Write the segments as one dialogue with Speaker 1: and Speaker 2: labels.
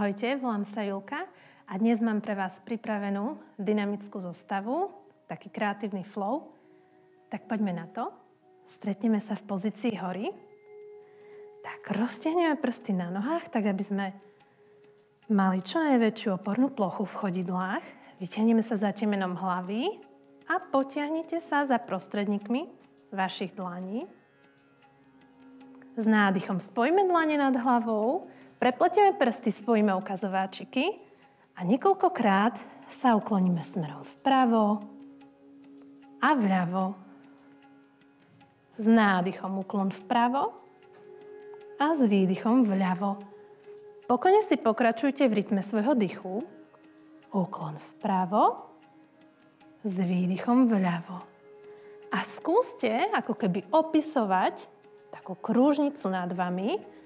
Speaker 1: Ahojte, volám sa Julka a dnes mám pre vás pripravenú dynamickú zostavu, taký kreatívny flow. Tak poďme na to. Stretneme sa v pozícii hory. Tak roztiahneme prsty na nohách, tak aby sme mali čo najväčšiu opornú plochu v chodidlách. Vytiahneme sa za temenom hlavy a potiahnite sa za prostredníkmi vašich dlaní. S nádychom spojíme dlane nad hlavou, prepletieme prsty, spojíme ukazováčiky a niekoľkokrát sa ukloníme smerom vpravo a vľavo. S nádychom uklon vpravo a s výdychom vľavo. Pokojne si pokračujte v rytme svojho dychu. Uklon vpravo s výdychom vľavo. A skúste ako keby opisovať takú krúžnicu nad vami.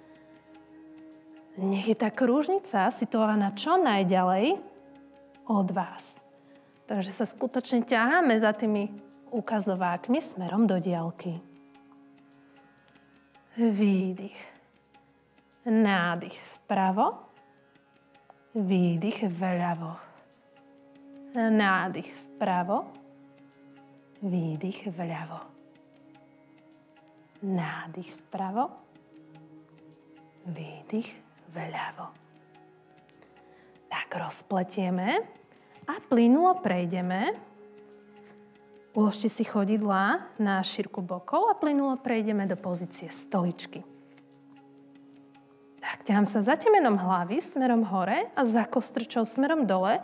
Speaker 1: Nech je tá krúžnica situovaná čo najďalej od vás. Takže sa skutočne ťaháme za tými ukazovákmi smerom do diaľky. Výdych. Nádych vpravo. Výdych vľavo. Nádych vpravo. Výdych vľavo. Nádych vpravo. Výdych vľavo. Tak rozpletieme a plynulo prejdeme. Uložte si chodidlá na šírku bokov a plynulo prejdeme do pozície stoličky. Tak ťahám sa za temenom hlavy smerom hore a za kostrčou smerom dole.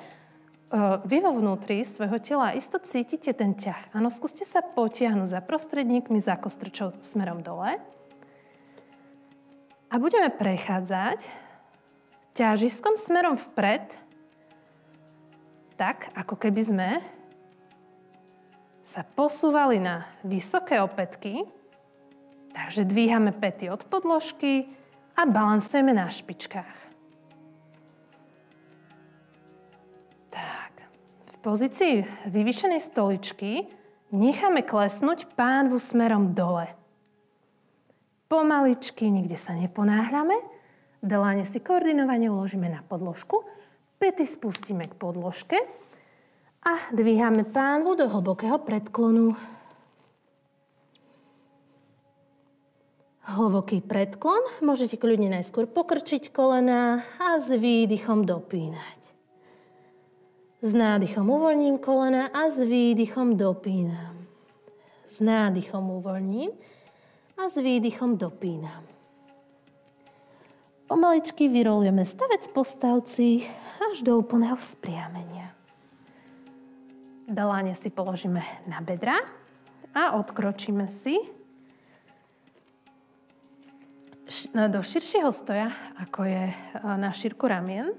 Speaker 1: Vy vo vnútri svojho tela isto cítite ten ťah. Áno, skúste sa potiahnuť za prostredníkmi, za kostrčou smerom dole. A budeme prechádzať ťažiskom smerom vpred, tak ako keby sme sa posúvali na vysoké opätky. Takže dvíhame päty od podložky a balansujeme na špičkách. Tak, v pozícii vyvýšenej stoličky necháme klesnúť pánvu smerom dole. Pomaličky, nikde sa neponáhľame. Dlane si koordinovane uložíme na podložku. Päty spustíme k podložke a dvíhame pánvu do hlbokého predklonu. Hlboký predklon. Môžete kľudne najskôr pokrčiť kolená a s výdychom dopínať. S nádychom uvoľním kolená a s výdychom dopínam. S nádychom uvoľním a s výdychom dopínam. Pomaličky vyrolujeme stavec po stavci až do úplného vzpriamenia. Dlane si položíme na bedra a odkročíme si do širšieho stoja, ako je na šírku ramien.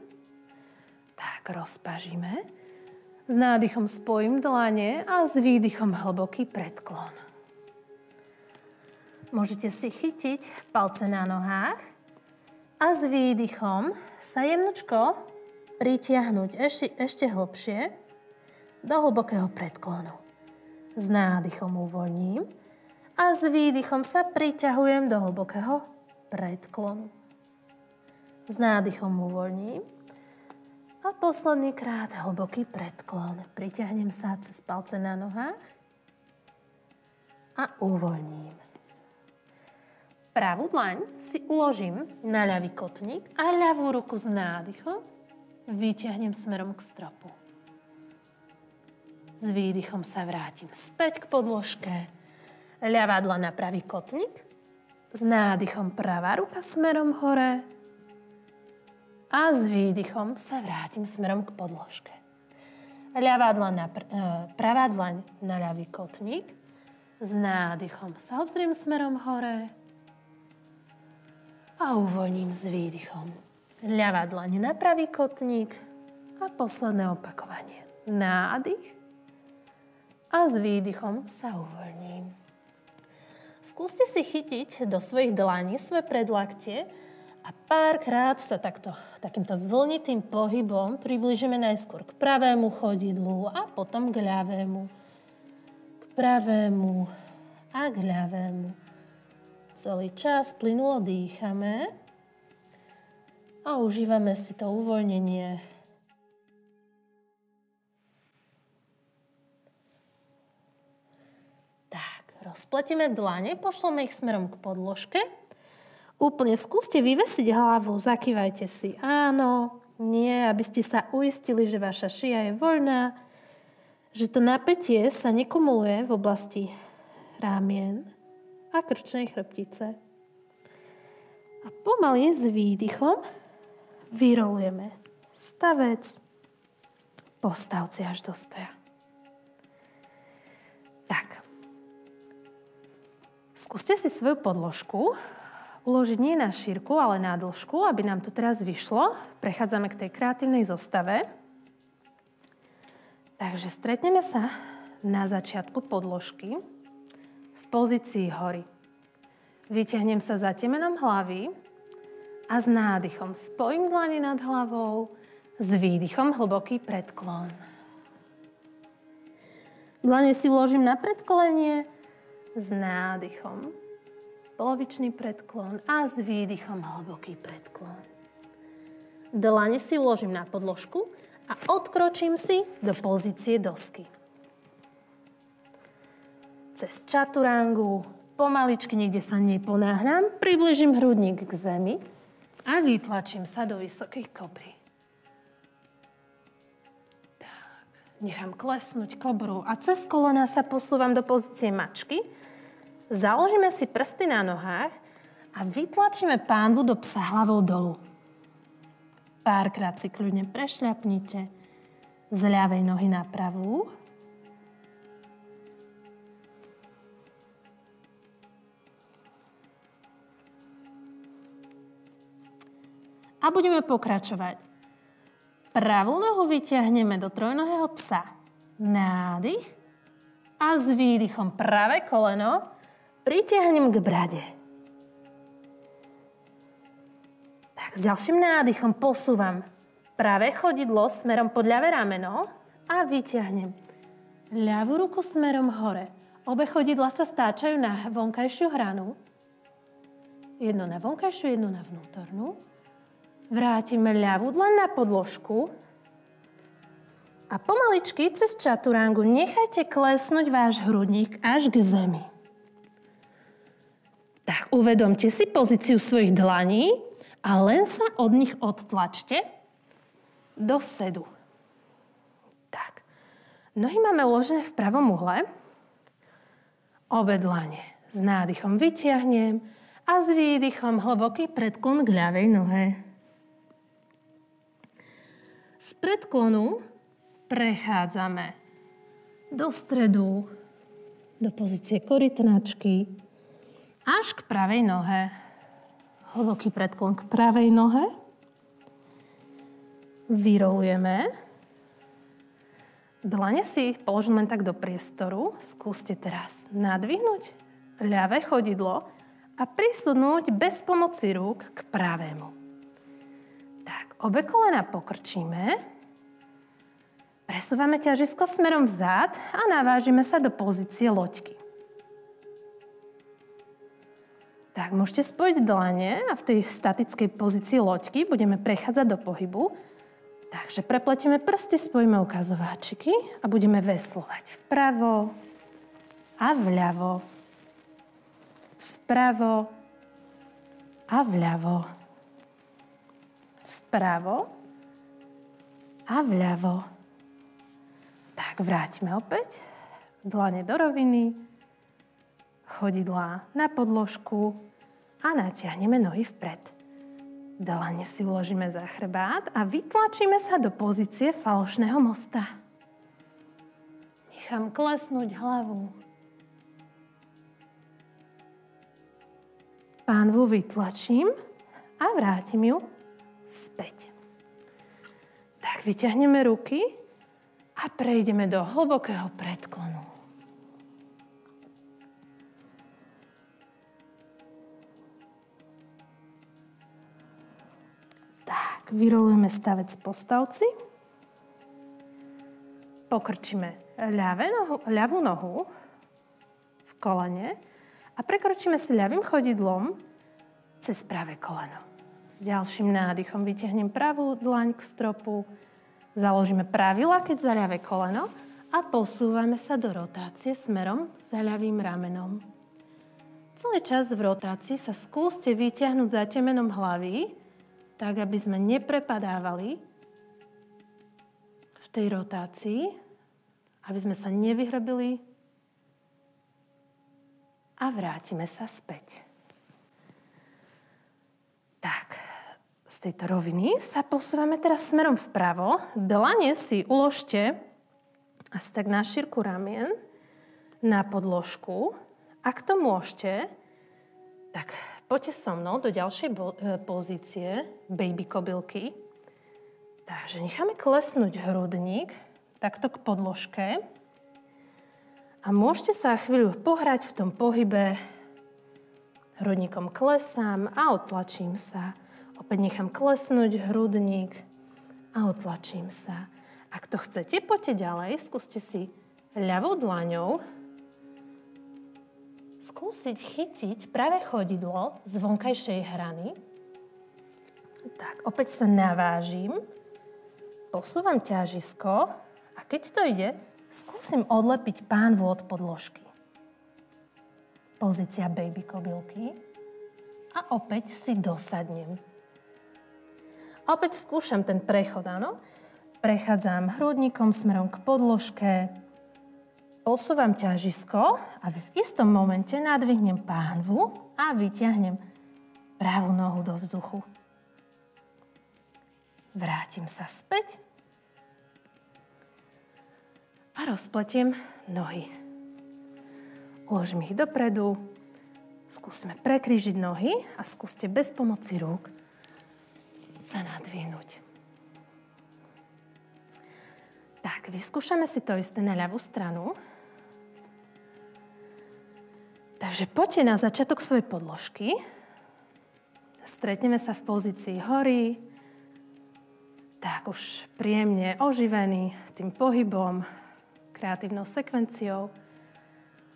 Speaker 1: Tak rozpažíme. S nádychom spojím dlane a s výdychom hlboký predklon. Môžete si chytiť palce na nohách a s výdychom sa jemnočko pritiahnuť ešte hlbšie do hlbokého predklonu. S nádychom uvoľním a s výdychom sa priťahujem do hlbokého predklonu. S nádychom uvoľním a posledný krát hlboký predklon. Priťahnem sa cez palce na nohách a uvoľním. Pravú dlaň si uložím na ľavý kotník a ľavú ruku s nádychom vyťahnem smerom k stropu. S výdychom sa vrátim späť k podložke. Ľavá dlaň na pravý kotník. S nádychom pravá ruka smerom hore. A s výdychom sa vrátim smerom k podložke. Pravá dlaň na ľavý kotník. S nádychom sa obzriem smerom hore. A uvoľním s výdychom. Ľavá dlaň na pravý kotník a posledné opakovanie. Nádych a s výdychom sa uvoľním. Skúste si chytiť do svojich dlaní svoje predlaktie a párkrát sa takýmto vlnitým pohybom priblížime najskôr k pravému chodidlu a potom k ľavému. K pravému a k ľavému. Celý čas plynulo dýchame A užívame si to uvoľnenie. Tak, rozpletieme dlane, pošleme ich smerom k podložke. Úplne skúste vyvesiť hlavu, zakývajte si áno, nie, aby ste sa uistili, že vaša šia je voľná, že to napätie sa nekumuluje v oblasti rámien a krčnej chrbtice. A pomaly s výdychom vyrolujeme stavec, postavci až do stoja. Tak. Skúste si svoju podložku uložiť nie na šírku, ale na dĺžku, aby nám to teraz vyšlo. Prechádzame k tej kreatívnej zostave. Takže stretneme sa na začiatku podložky v pozícii hory. Vyťahnem sa za temenom hlavy a s nádychom spojím dlane nad hlavou, s výdychom hlboký predklon. Dlane si uložím na predkolenie, s nádychom polovičný predklon a s výdychom hlboký predklon. Dlane si uložím na podložku a odkročím si do pozície dosky. Cez čaturangu, pomaličky, niekde sa neponáhľam, približím hrudník k zemi a vytlačím sa do vysokej kobry. Tak, nechám klesnúť kobru a cez kolena sa posúvam do pozície mačky. Založíme si prsty na nohách a vytlačíme pánvu do psa hlavou dolu. Párkrát si kľudne prešľapnite z ľavej nohy na pravú. A budeme pokračovať. Pravú nohu vyťahneme do trojnohého psa. Nádych a s výdychom pravé koleno pritiahnem k brade. Tak, s ďalším nádychom posúvam pravé chodidlo smerom pod ľavé rameno a vyťahnem ľavú ruku smerom hore. Obe chodidla sa stáčajú na vonkajšiu hranu. Jedno na vonkajšiu, jedno na vnútornú. Vrátime ľavú dlaň na podložku a pomaličky cez čaturangu nechajte klesnúť váš hrudník až k zemi. Tak, uvedomte si pozíciu svojich dlaní a len sa od nich odtlačte do sedu. Tak, nohy máme uložené v pravom uhle. Obe dlane s nádychom vytiahnem a s výdychom hlboký predklon k ľavej nohe. Z predklonu prechádzame do stredu, do pozície korytnačky, až k pravej nohe. Hlboký predklon k pravej nohe. Vyrolujeme. Dlane si položím len tak do priestoru. Skúste teraz nadvihnúť ľavé chodidlo a prisunúť bez pomoci rúk k pravému. Tak, obe kolena pokrčíme. Presúvame ťažisko smerom vzad a navážime sa do pozície loďky. Tak, môžete spojiť dlane a v tej statickej pozícii loďky budeme prechádzať do pohybu. Takže prepletieme prsty, spojíme ukazováčiky a budeme veslovať vpravo a vľavo. Vpravo a vľavo. Vpravo a vľavo. Tak, vrátime opäť. Dlane do roviny. Chodidlá na podložku a natiahneme nohy vpred. Dlane si uložíme za chrbát a vytlačíme sa do pozície falošného mosta. Nechám klesnúť hlavu. Pánvu vytlačím a vrátim ju späť. Tak, vyťahneme ruky a prejdeme do hlbokého predklonu. Vyrolujeme stavec postavci. Pokrčíme ľavú nohu v kolene a prekročíme si ľavým chodidlom cez pravé koleno. S S ďalším nádychom vytiahnem pravú dlaň k stropu, založíme pravý lakeť za ľavé koleno a posúvame sa do rotácie smerom za ľavým ramenom. Celý čas v rotácii sa skúste vytiahnuť za temenom hlavy, tak aby sme neprepadávali v tej rotácii, aby sme sa nevyhrbili a vrátime sa späť. Tak, z tejto roviny sa posúvame teraz smerom vpravo. Dlane si uložte asi tak na šírku ramien, na podložku. Ak to môžete, tak poďte so mnou do ďalšej pozície baby kobylky. Takže necháme klesnúť hrudník takto k podložke. A môžete sa chvíľu pohrať v tom pohybe. Hrudníkom klesám a otlačím sa. Opäť nechám klesnúť hrudník a otlačím sa. Ak to chcete, poďte ďalej. Skúste si ľavou dlaňou skúsiť chytiť pravé chodidlo z vonkajšej hrany. Tak, opäť sa navážim. Posúvam ťažisko a keď to ide, skúsim odlepiť pánvu od podložky. Pozícia baby kobylky. A opäť si dosadnem. A opäť skúšam ten prechod, áno. Prechádzam hrudníkom smerom k podložke. Posúvam ťažisko a v istom momente nadvihnem pánvu a vyťahnem pravú nohu do vzduchu. Vrátim sa späť a rozpletiem nohy. Uložím ich dopredu, skúsme prekrížiť nohy a skúste bez pomoci rúk sa nadvihnúť. Tak, vyskúšame si to isté na ľavú stranu. Takže poďte na začiatok svojej podložky. Stretneme sa v pozícii hory. Tak už príjemne oživený tým pohybom, kreatívnou sekvenciou.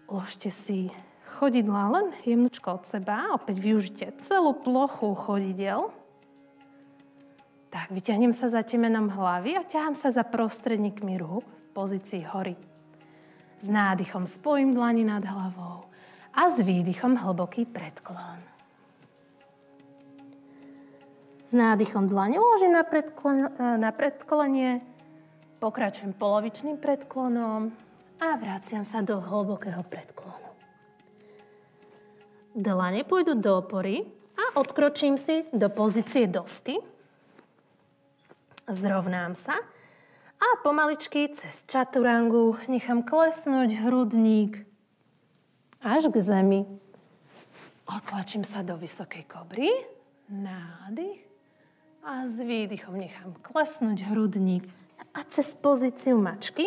Speaker 1: Uložte si chodidlá len jemnučko od seba. Opäť využite celú plochu chodidiel. Tak, vyťahnem sa za temenom hlavy a ťahám sa za prostredníkmi rúk v pozícii hory. S nádychom spojím dlani nad hlavou a s výdychom hlboký predklon. S nádychom dlane uložím na predklenie, pokračujem polovičným predklonom a vraciam sa do hlbokého predklonu. Dlane pôjdu do opory a odkročím si do pozície dosky. Zrovnám sa a pomaličky cez čaturangu nechám klesnúť hrudník až k zemi. Otlačím sa do vysokej kobry, nádych a s výdychom nechám klesnúť hrudník a cez pozíciu mačky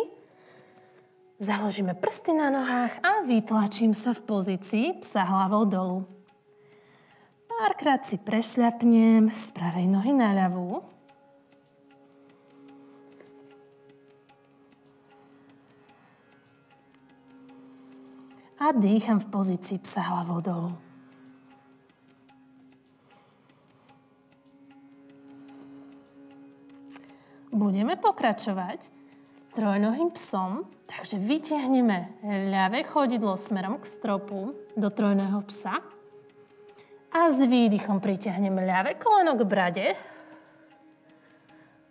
Speaker 1: založíme prsty na nohách a vytlačím sa v pozícii psa hlavou dolu. Párkrát si prešľapnem z pravej nohy na ľavú. A dýcham v pozícii psa hlavou dolu. Budeme pokračovať trojnohým psom, takže vytiahneme ľavé chodidlo smerom k stropu do trojného psa a s výdychom pritiahnem ľavé koleno k brade.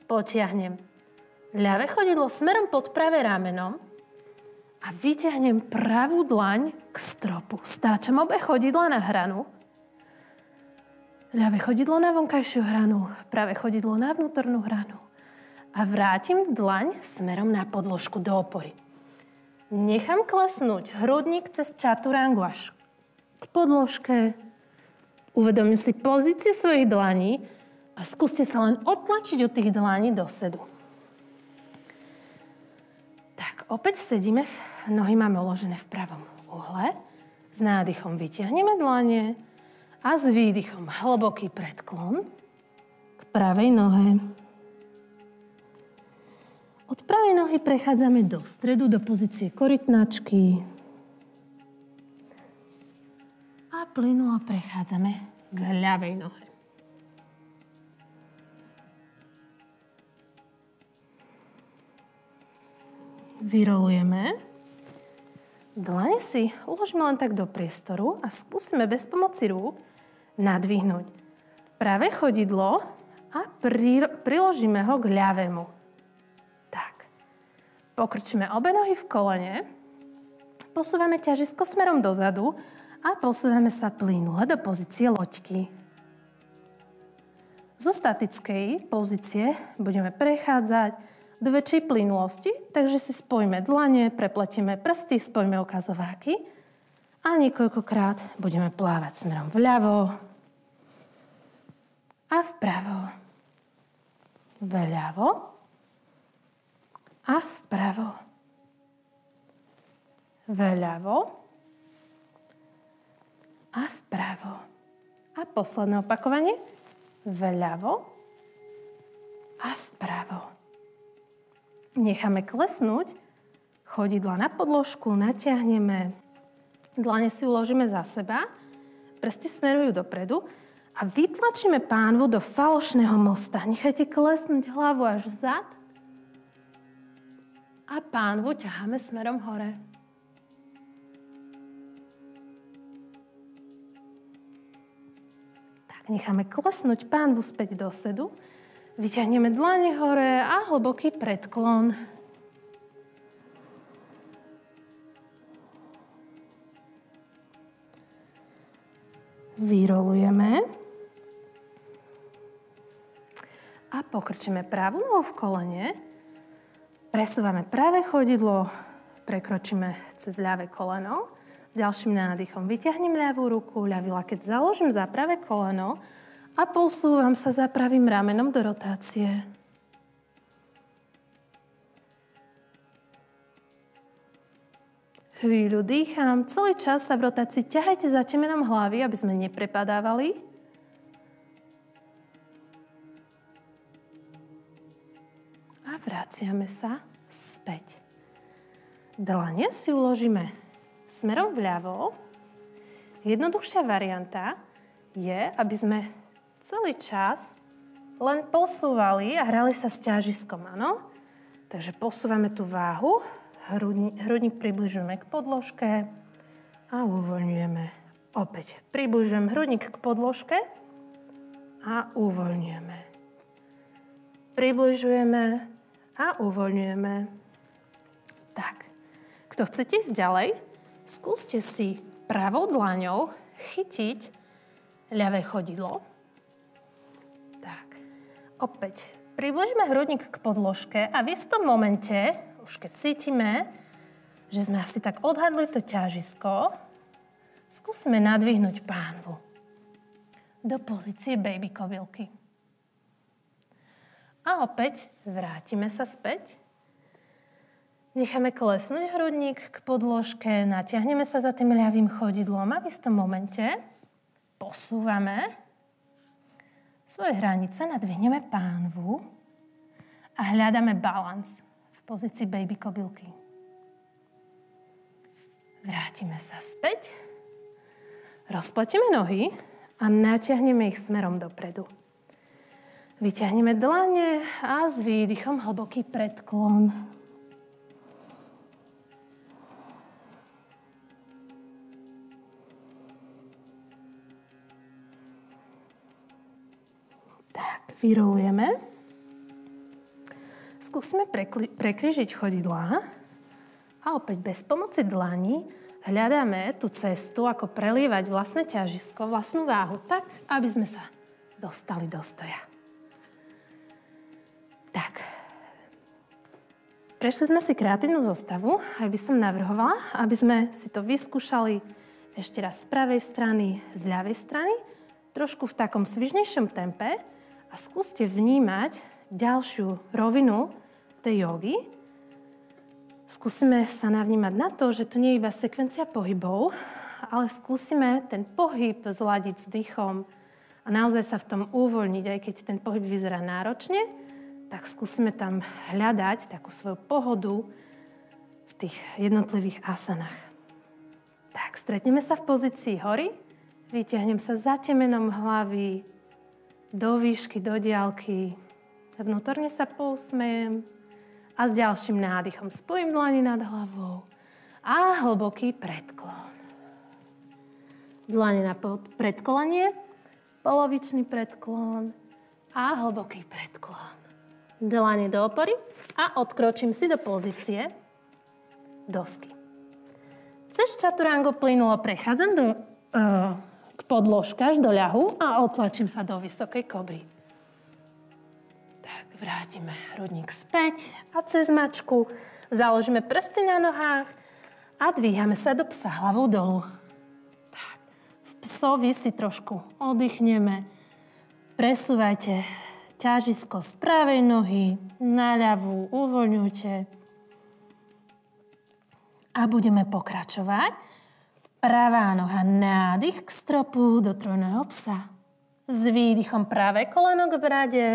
Speaker 1: Potiahnem ľavé chodidlo smerom pod pravé rameno a vyťahnem pravú dlaň k stropu. Stáčam obe chodidla na hranu. Ľavé chodidlo na vonkajšiu hranu, pravé chodidlo na vnútornú hranu. A vrátim dlaň smerom na podložku do opory. Nechám klesnúť hrudník cez čaturangu až k podložke. Uvedomím si pozíciu svojich dlaní a skúste sa len odtlačiť od tých dlaní do sedu. Tak, opäť sedíme, nohy máme uložené v pravom uhle. S nádychom vytiahneme dlane a s výdychom hlboký predklon k pravej nohe. Od pravej nohy prechádzame do stredu, do pozície korytnačky. A plynulo prechádzame k ľavej nohe. Vyrolujeme. Dlane si uložíme len tak do priestoru a skúsime bez pomoci rúk nadvihnúť pravé chodidlo a priložíme ho k ľavému. Tak. Pokrčíme obe nohy v kolene, posúvame ťažisko smerom dozadu a posúvame sa plynule do pozície loďky. Zo statickej pozície budeme prechádzať do väčšej plynulosti, takže si spojíme dlane, prepletieme prsty, spojíme ukazováky a niekoľkokrát budeme plávať smerom vľavo a vpravo. Vľavo a vpravo. Vľavo a vpravo. A posledné opakovanie. Vľavo a vpravo. Necháme klesnúť chodidla na podložku, natiahneme, dlane si uložíme za seba, prsty smerujú dopredu a vytlačíme pánvu do falošného mosta. Nechajte klesnúť hlavu až vzad a pánvu ťaháme smerom hore. Tak, necháme klesnúť pánvu späť do sedu. Vyťahneme dlane hore a hlboký predklon. Vyrolujeme. A pokrčíme pravú nohu v kolene. Presúvame pravé chodidlo, prekročíme cez ľavé koleno. S ďalším nádychom vyťahnem ľavú ruku, ľavý lakeť založím za pravé koleno a posúvam sa za pravým ramenom do rotácie. Chvíľu dýcham, celý čas sa v rotácii ťahajte za temenom hlavy, aby sme neprepadávali. A vraciame sa späť. Dlane si uložíme smerom vľavo. Jednoduchšia varianta je, aby sme celý čas len posúvali a hrali sa s ťažiskom, áno? Takže posúvame tú váhu, hrudník približujeme k podložke a uvoľňujeme. Opäť približujem hrudník k podložke a uvoľňujeme. Približujeme a uvoľňujeme. Tak, kto chcete ísť ďalej, skúste si pravou dlaňou chytiť ľavé chodidlo. Opäť približme hrudník k podložke a v istom momente, už keď cítime, že sme asi tak odhadli to ťažisko, skúsime nadvihnúť pánvu do pozície baby kobylky. A opäť vrátime sa späť. Necháme klesnúť hrudník k podložke, natiahneme sa za tým ľavým chodidlom a v istom momente posúvame svoje hranice, nadvihneme pánvu a hľadáme balans v pozícii baby kobylky. Vrátime sa späť, rozpletieme nohy a natiahneme ich smerom dopredu. Vyťahneme dlane a s výdychom hlboký predklon. Vyrolujeme. Skúsime prekryžiť chodidlá a opäť bez pomoci dlaní hľadáme tú cestu, ako prelievať vlastné ťažisko, vlastnú váhu, tak, aby sme sa dostali do stoja. Tak. Prešli sme si kreatívnu zostavu, aj by som navrhovala, aby sme si to vyskúšali ešte raz z pravej strany, z ľavej strany, trošku v takom svižnejšom tempe, a skúste vnímať ďalšiu rovinu tej jogy. Skúsime sa navnímať na to, že to nie je iba sekvencia pohybov, ale skúsime ten pohyb zladiť s dýchom a naozaj sa v tom uvoľniť, aj keď ten pohyb vyzerá náročne, tak skúsime tam hľadať takú svoju pohodu v tých jednotlivých asanách. Tak, stretneme sa v pozícii hory, vyťahnem sa za temenom hlavy, do výšky, do diaľky. Vnútorne sa pousmejem A s ďalším nádychom spojím dlani nad hlavou a hlboký predklon. Dlane na predkolenie, polovičný predklon a hlboký predklon. Dlane do opory a odkročím si do pozície dosky. Cez čaturangu plynulo prechádzam k podložke až do ľahu a otlačím sa do vysokej kobry. Tak, vrátime hrudník späť a cez mačku založíme prsty na nohách a dvíhame sa do psa hlavou dolu. Tak, v psovi si trošku oddychneme. Presúvajte ťažisko z pravej nohy na ľavú, uvoľňujte. A budeme pokračovať. Pravá noha nádych k stropu do trojného psa. S výdychom pravé koleno k brade.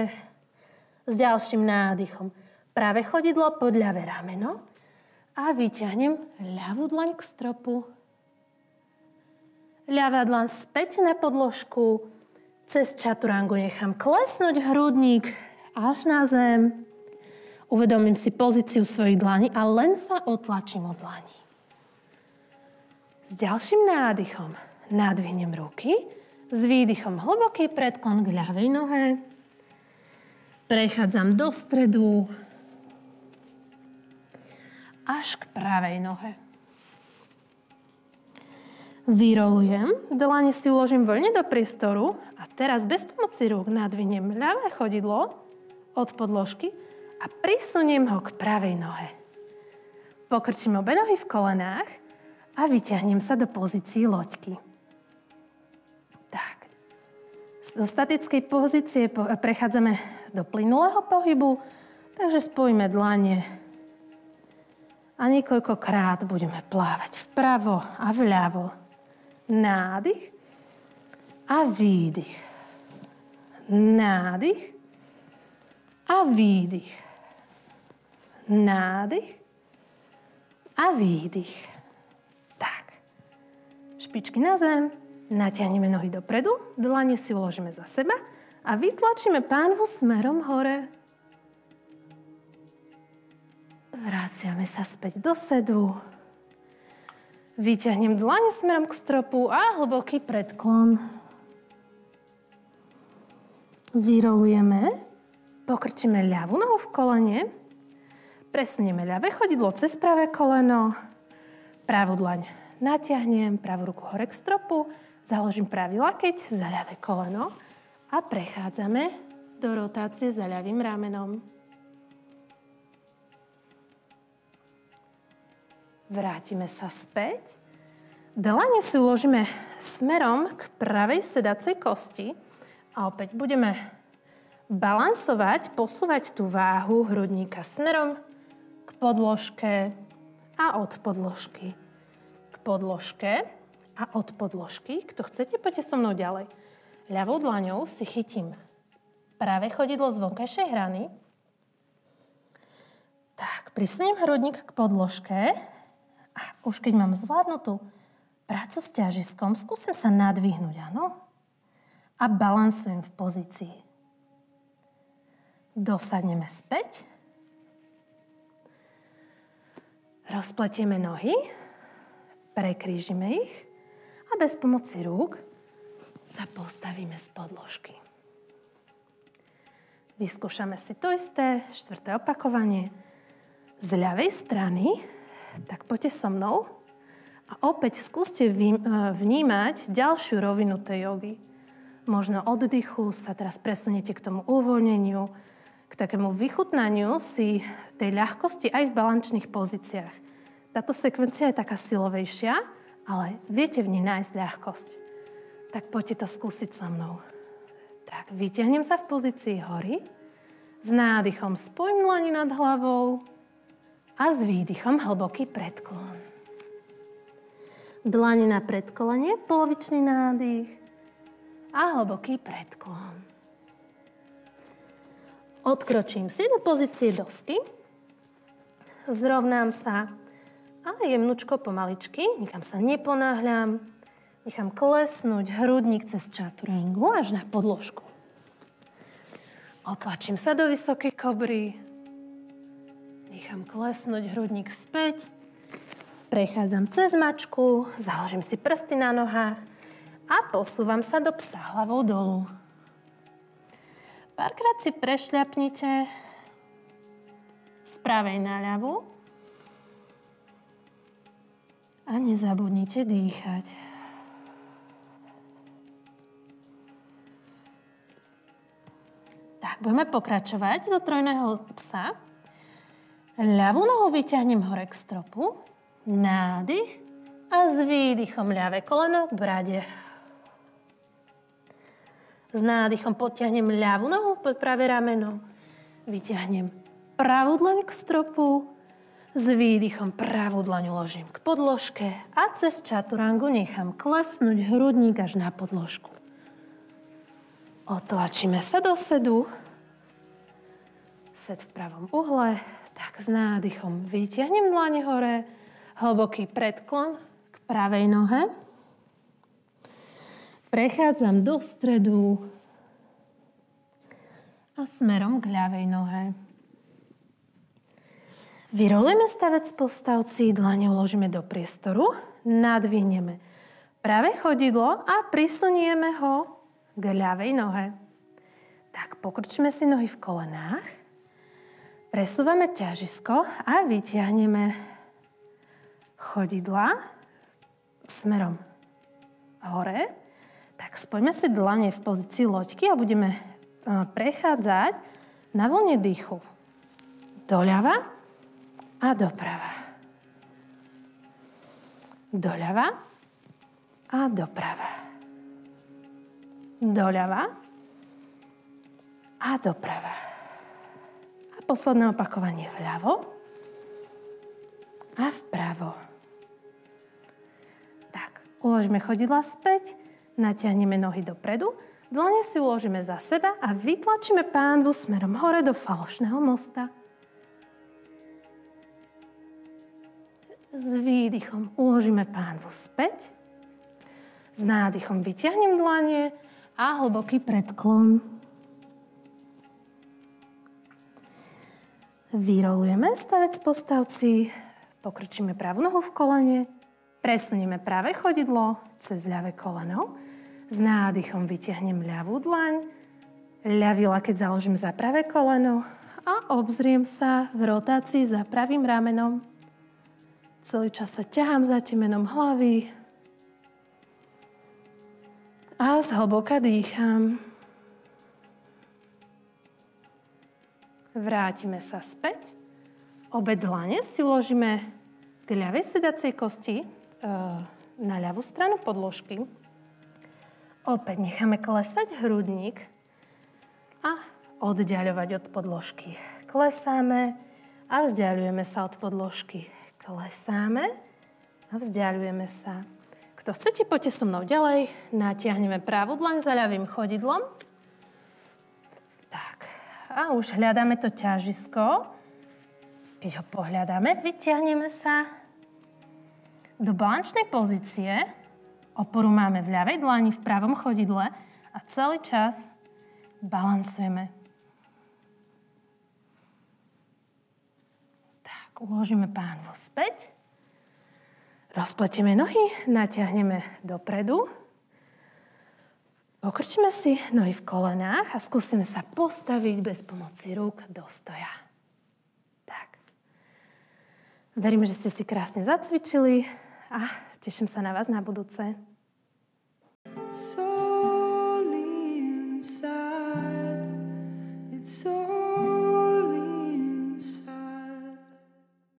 Speaker 1: S ďalším nádychom pravé chodidlo pod ľavé rameno. A vyťahnem ľavú dlaň k stropu. Ľavá dlaň späť na podložku. Cez čaturangu nechám klesnúť hrudník až na zem. Uvedomím si pozíciu svojich dlaní a len sa otlačím od dlaní. S ďalším nádychom nadvihnem ruky. S výdychom hlboký predklon k ľavej nohe. Prechádzam do stredu až k pravej nohe. Vyrolujem, dlane si uložím voľne do priestoru a teraz bez pomoci rúk nadvihnem ľavé chodidlo od podložky a prisuniem ho k pravej nohe. Pokrčím obe nohy v kolenách a vyťahnem sa do pozícií loďky. Tak. Do statickej pozície prechádzame do plynulého pohybu, takže spojíme dlane a niekoľkokrát budeme plávať vpravo a vľavo. Nádych a výdych. Nádych a výdych. Nádych a výdych. Tak. Špičky na zem, natiahneme nohy dopredu, dlane si uložíme za seba a vytlačíme pánvu smerom hore. Vraciame sa späť do sedu. Vyťahnem dlane smerom k stropu a hlboký predklon. Vyrolujeme, pokrčíme ľavú nohu v kolene, presunieme ľavé chodidlo cez pravé koleno, pravú dlaň natiahnem, pravú ruku hore k stropu, založím pravý lakeť za ľavé koleno a prechádzame do rotácie za ľavým ramenom. Vrátime sa späť. Dlane si uložíme smerom k pravej sedacej kosti a opäť budeme balansovať, posúvať tú váhu hrudníka smerom k podložke a od podložky. K podložke a od podložky. Kto chcete, poďte so mnou ďalej. Ľavou dlaňou si chytím pravé chodidlo z vonkajšej hrany. Tak, prisuniem hrudník k podložke. A už keď mám zvládnutú prácu s ťažiskom, skúsim sa nadvihnúť, áno? A balansujem v pozícii. Dosadneme späť. Rozpletieme nohy, prekrížime ich a bez pomoci rúk sa postavíme z podložky. Vyskúšame si to isté, 4. opakovanie. Z ľavej strany tak poďte so mnou a opäť skúste vnímať ďalšiu rovinu tej jogy. Možno oddychu sa teraz presuniete k tomu uvoľneniu, k takému vychutnaniu si tej ľahkosti aj v balančných pozíciách. Táto sekvencia je taká silovejšia, ale viete v nej nájsť ľahkosť. Tak poďte to skúsiť so mnou. Tak, vyťahnem sa v pozícii hory, s nádychom spojím dlane nad hlavou, a s výdychom hlboký predklon. Dlane na predkolenie, polovičný nádych a hlboký predklon. Odkročím si do pozície dosky, zrovnám sa a jemnučko pomaličky, nikam sa neponáhľam, nechám klesnúť hrudník cez čaturangu až na podložku. Otlačím sa do vysokej kobry, Nechám klesnúť hrudník späť. Prechádzam cez mačku, založím si prsty na nohách a posúvam sa do psa hlavou dolu. Párkrát si prešľapnite z pravej na ľavú a nezabudnite dýchať. Tak, budeme pokračovať do trojného psa. Ľavú nohu vyťahnem hore k stropu, nádych a s výdychom ľavé koleno k brade. S nádychom podtiahnem ľavú nohu pod pravé rameno. Vyťahnem pravú dlaň k stropu. S výdychom pravú dlaň uložím k podložke a cez čaturangu nechám klesnúť hrudník až na podložku. Otlačíme sa do sedu. Sed v pravom uhle. Tak s nádychom vyťahnem dlane hore. Hlboký predklon k pravej nohe. Prechádzam do stredu a smerom k ľavej nohe. Vyrolujeme stavec postavci, dlane uložíme do priestoru, nadvihneme pravé chodidlo a prisunieme ho k ľavej nohe. Tak pokrčíme si nohy v kolenách, presúvame ťažisko a vytiahneme chodidla smerom hore. Tak spojme si dlane v pozícii loďky a budeme prechádzať na vlne dýchu. Doľava a doprava. Doľava a doprava. Doľava a doprava. A posledné opakovanie vľavo a vpravo. Tak, uložíme chodidla späť. Natiahneme nohy dopredu, dlane si uložíme za seba a vytlačíme pánvu smerom hore do falošného mosta. S výdychom uložíme pánvu späť. S nádychom vytiahnem dlane a hlboký predklon. Vyrolujeme stavec postavci, pokrčíme pravú nohu v kolene, presunieme pravé chodidlo cez ľavé koleno. S nádychom vytiahnem ľavú dlaň, ľavý lakeť založím za pravé koleno a obzriem sa v rotácii za pravým ramenom. Celý čas sa ťahám za temenom hlavy a zhlboka dýcham. Vrátime sa späť. Obe dlane si uložíme k ľavej sedacej kosti na ľavú stranu podložky. Opäť necháme klesať hrudník a oddiaľovať od podložky. Klesáme a vzdialujeme sa od podložky. Klesáme a vzdialujeme sa. Kto chcete, poďte so mnou ďalej. Natiahneme pravú dlaň za ľavým chodidlom. Tak. A už hľadáme to ťažisko. Keď ho pohľadáme, vyťahneme sa do balančnej pozície. Oporu máme v ľavej dlani, v pravom chodidle a celý čas balansujeme. Tak, uložíme pánvu späť. Rozpletieme nohy, natiahneme dopredu. Pokrčíme si nohy v kolenách a skúsime sa postaviť bez pomoci rúk do stoja. Tak. Verím, že ste si krásne zacvičili a teším sa na vás na budúce.